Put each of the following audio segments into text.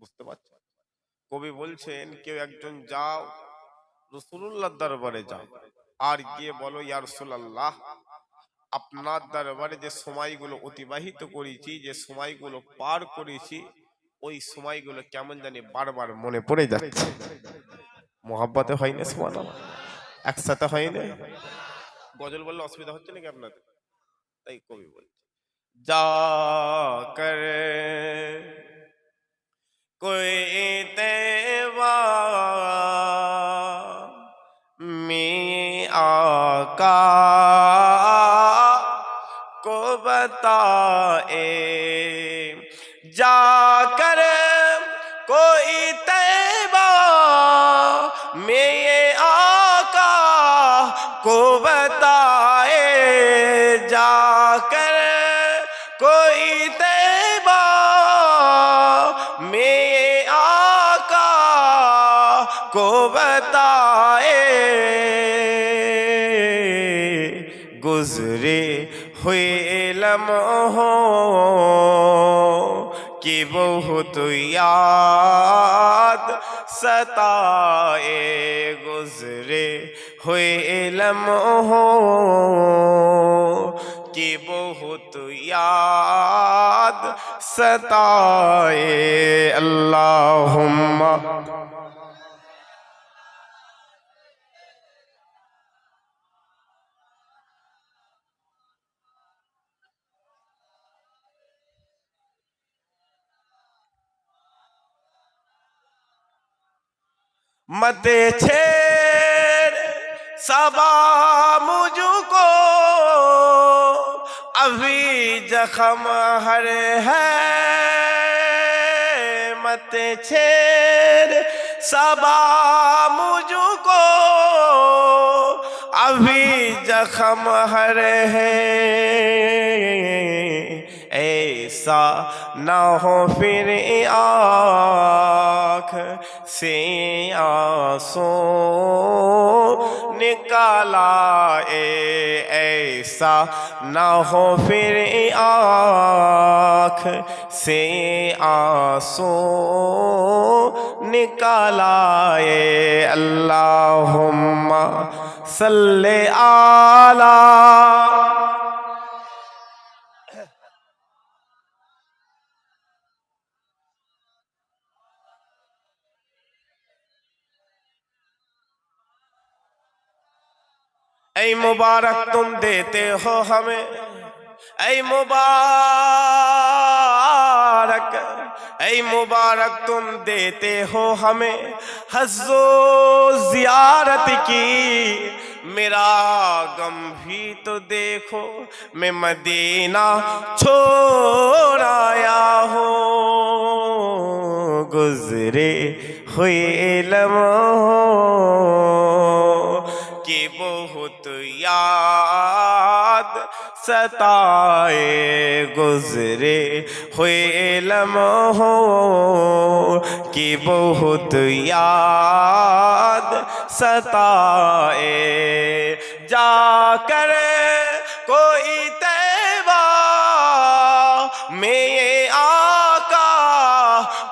বুঝতে পারছেন? কবি বলছেন কেউ একজন যাও রাসূলুল্লাহর দরবারে যাও আর গিয়ে বলো ইয়া রাসূলুল্লাহ, আপনার দরবারে যে সময়গুলো অতিবাহিত করেছি, যে সময়গুলো পার করেছি, ওই সময়গুলো কেমন জানি বারবার মনে পড়ে যাচ্ছে। মোহাব্বতে হয় না? সুবহানাল্লাহ, একসাথে হয় না? গজল বললে অসুবিধা হচ্ছে নাকি আপনাদের? তাই কবি বলছে যা কর کوئی تیوا میں آقا کو بتائے جا کر کوئی تیوا میں آقا کو بتائے جا کر کوئی تیوا میں آقا کو بتائے گزرے ہوئے لمحوں کی بہت یاد ستائے گزرے ہوئے لمحوں کی بہت یاد ستائے اللہم مت چھیڑ صبا مجھ کو ابھی زخم ہر ہے مت چھیڑ صبا مجھ کو ابھی زخم ہر ہے ایسا نہ ہو پھر آنکھ سے آنسو نکالا ایسا نہ ہو پھر آنکھ سے آنسو نکالا اللہم صلی علی اے مبارک تم دیتے ہو ہمیں اے مبارک تم دیتے ہو ہمیں حظ و زیارت کی میرا غم بھی تو دیکھو میں مدینہ چھوڑ آیا ہوں گزرے ہوئے لمحوں کی بہت یاد ستائے گزرے ہوئے لمحوں کی بہت یاد ستائے جا کر کوئی طیبہ میں آقا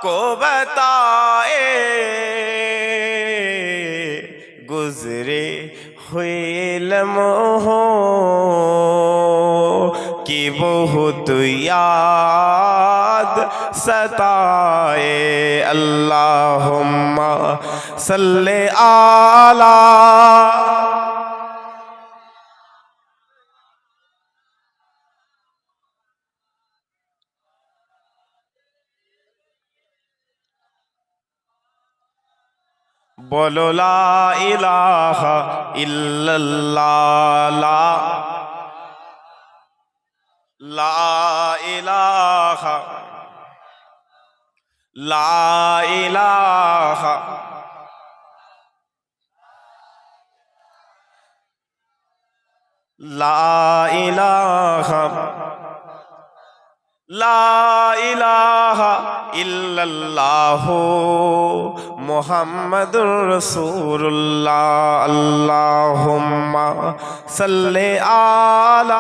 کو بتائے گزرے ہوئے لمحوں کی بہت یاد ستائے اللہم صلی علی بولو لا الہ الا اللہ لا الہ لا الہ لا الہ لا الہ الا اللہ محمد رسول اللہ اللہم صلی علی